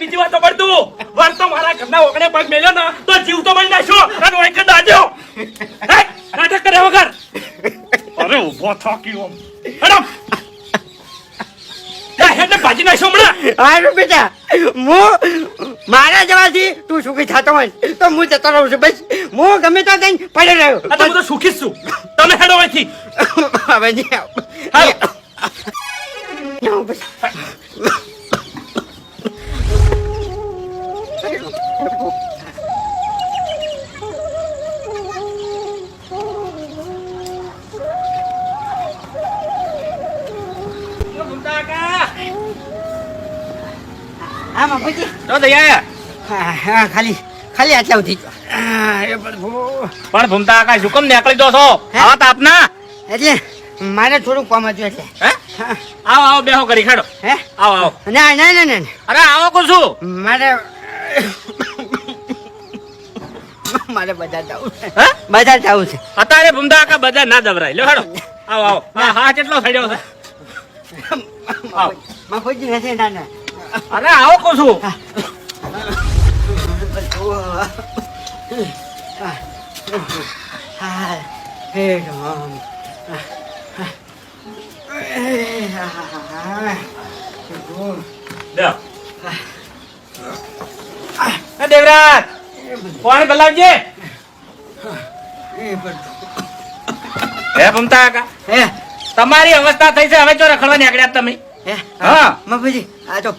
બીજી વાત પડતું વાર તો મારા ઘરના ઓગણે પગ મેલ્યો ને તો જીવ તો મળી નાખ્યો અને ઓય કે દાદ્યો નાટક કરે વગર અરે ઉભો થાક્યો મેડમ હેડને ભાજી નાખ્યો હમણાં હારું બેટા હું મારા જવાથી તું સુખી થતો હોય તો હું જતો રહું છું બસ હું ગમે તો કઈ પડે રહ્યો આ તો હું તો સુખી જ છું તમે હેડો અહીંથી હવે નહીં હાલો હા બાપુજી તો દયા હા ખાલી આટલા ઉધી પણ ભૂમતા કાકા હુકમ નીકળી દો છો આવા તાપના એટલે મારે થોડું કામ હતું એટલે હે આવો આવો બેહો કરી ખેડો હે આવો આવો ના ના ના ના અરે આવો કો છું મારે બજાર જવું છે હે બજાર જવું છે અત્યારે ભૂમતા કાકા બધા ના દબરાય લ્યો હેડો આવો આવો હા કેટલો થડ્યો છે આવો બાપુજી નથી ના ના અરે આવો કો છું હે રામ દેવરાજ કોણ બોલાવજે હે ભૂમતા કાકા હે તમારી અવસ્થા થઈ છે હવે જો રખડવા નીકળ્યા તમે હે હા બાપુજી આ તો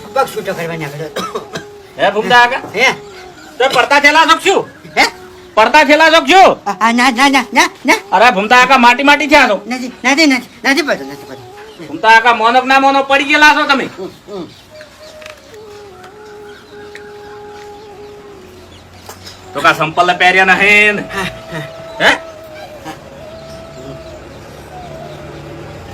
પગ છૂટો કરવા નીકળ્યો હે ભૂમતા કાકા હે તો પડતા થેલા શકશું હે પડતા થેલા શકશું ના ના ના ના ના અરે ભૂમતા કાકા માટી માટી થયા છો નથી નથી નથી નથી પડતો નથી પડતો ભૂમતા કાકા મોનો ના મોનો પડી ગયેલા છો તમે તો કા સંપલ પહેર્યા નહીં હે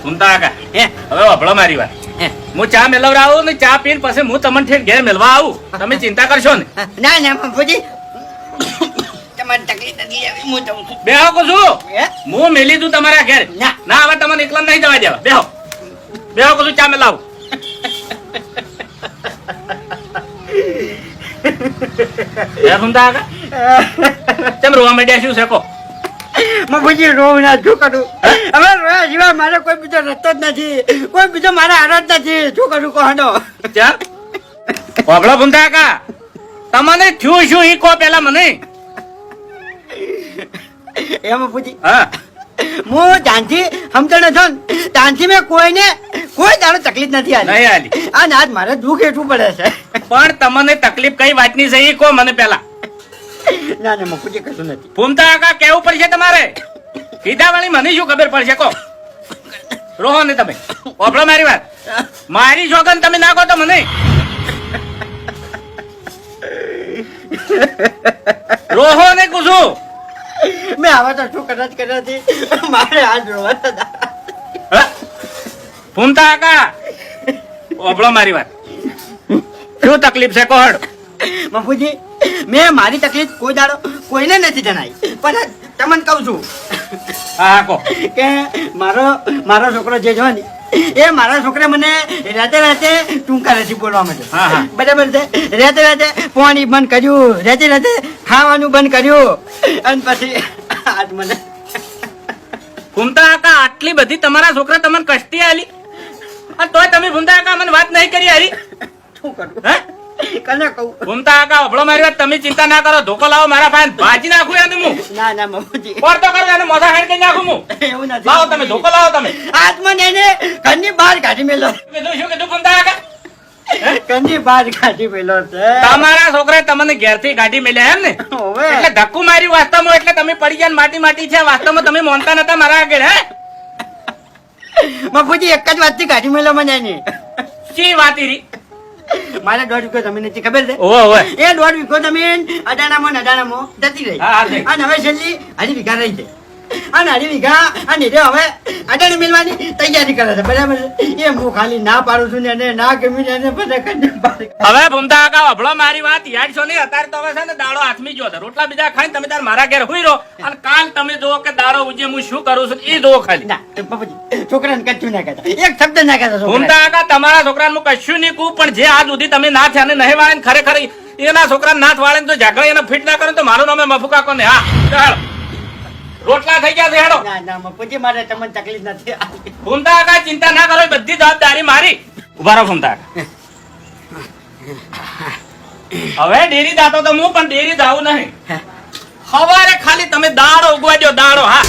ભૂમતા કાકા હે હવે વભળો મારી વાત હે હું ચા મેલવરાવું ને ચા પીને પછી હું તમને ઠેર ઘેર મેલવા આવું તમે ચિંતા કરશો ને ના ના બાપુજી તમારી તકલીફ નથી આવી હું જઉં છું બેહો કો છું હે હું મેલી દઉં તમારા ઘેર ના. ના હવે તમને એકલા નહીં જવા દેવા બેહો બેહો કો છું ચા મેલાવું હે ભૂમતા કાકા કેમ રોવા માંડ્યા શું છે કો બાપુજી રોવ ના શું કરું હવે રોયા સિવાય મારે કોઈ બીજો રસ્તો જ નથી કોઈ બીજો મારા હારો જ નથી શું કરું કહો ચાલ વભળો ભૂમતા કાકા તમને થયું શું ઈ કો પેલા મને એ બાપુજી હા હું જાનથી સમજણ છો ને ત્યાંથી મેં કોઈને કોઈ દાડો તકલીફ નથી નહીં આવી આલી અને આજ મારે દુઃખ એટલું પડે છે પણ તમને તકલીફ કઈ વાતની છે ઈ કો મને પેલા ના ના બાપુજી કશું નથી ભૂમતા કાકા કેવું પડશે તમારે કીધા વાળી મને શું ખબર પડશે કો રોહો ને તમે ઓફળો મારી વાત મારી શોગન તમે નાખો તો મને રોહો ને કુછું મેં આવા તો શું કદાચ કર્યા છે મારે આજ રોવા ભૂમતા કાકા ઓફળો મારી વાત શું તકલીફ છે કોહડ બાપુજી મેં મારી તકલીફ કોઈ દાડો કોઈને નથી જણાવી પણ તમને કહું છું હા કો કે મારો છોકરો જે છે ને એ મારા છોકરા મને રાતે ટૂંકા નથી બોલવા માંડ્યો હા, હા. બરાબર છે રાતે પાણી બંધ કર્યું રાતે ખાવાનું બંધ કર્યું અને પછી આજ મને ભૂમતા કાકા આટલી બધી તમારા છોકરા તમને કષ્ટી આલી અને તોય તમે ભૂમતા કાકા મને વાત નહીં કરી હારી શું કરું હે કને કહું ભૂમતા કાકા અભળો મારી વાત તમે ચિંતા ના કરો ધોકો લાવો મારા પાસે ભાજી નાખું એને હું ના ના બાપુજી કોર તો કરો એને મોઢા હેડ કરી નાખું હું એવું નથી લાવો તમે ધોકો લાવો તમે આજ મને એને ઘરની બહાર કાઢી મેલો કીધું શું કીધું ભૂમતા કાકા ઘરની બહાર કાઢી મેલો છે તમારા છોકરાએ તમને ઘેરથી ગાડી મેલ્યા એમ ને હોવે. એટલે ધક્કુ માર્યું વાસ્તવમાં એટલે તમે પડી ગયા ને માટી છે વાસ્તવમાં તમે મોનતા નતા મારા આગળ હે બાપુજી એક જ વાતથી કાઢી મેલો મને એની શી વાત ઈરી મારે 1.5 વીઘો જમીન હતી ખબર છે ઓવે ઓવે એ 1.5 વીઘો જમીન અડાણામાં જતી રહી હા, હા, ઠીક. અને હવે છેલ્લી 2.5 વીઘા રહી છે આ નાની વીઘા આ નીરે હવે અડાડી મિલવાની તૈયારી કરે છે બરાબર છે એ હું ખાલી ના પાડું છું ને એને ના ગમ્યું ને એને બધા કરી હવે ભૂમતા કાકા અભળો મારી વાત યાદ છો નહીં અત્યારે તો હવે છે ને દાડો હાથમી ગયો છે રોટલા બીજા ખાઈને તમે તાર મારા ઘેર હુઈ રહો અને કાલ તમે જુઓ કે દાડો ઉજે હું શું કરું છું એ જુઓ ખાલી ના બાપુજી છોકરાને કચ્છું ના કહેતા એક શબ્દ ના કહેતા ભૂમતા કાકા તમારા છોકરાને હું કશું નહીં કહું પણ જે આજ સુધી તમે ના થયા ને નહીં વાળે ને ખરેખર એના છોકરાને નાથ વાળે ને તો ઝઘડા એને ફિટ ના કરે તો મારું નામ મફુ કાકો ને હા ચાલ રોટલા થઈ ગયા છે હેડો ના ના બાપુજી મારે તમને તકલીફ નથી ભૂમતા કાકા ચિંતા ના કરો બધી જવાબદારી મારી ઉભા રહો ભૂમતા કાકા હવે ડેરી જાતો તો હું પણ ડેરી જાવું નહીં સવારે ખાલી તમે દાડો ઉગવા દો દાડો હા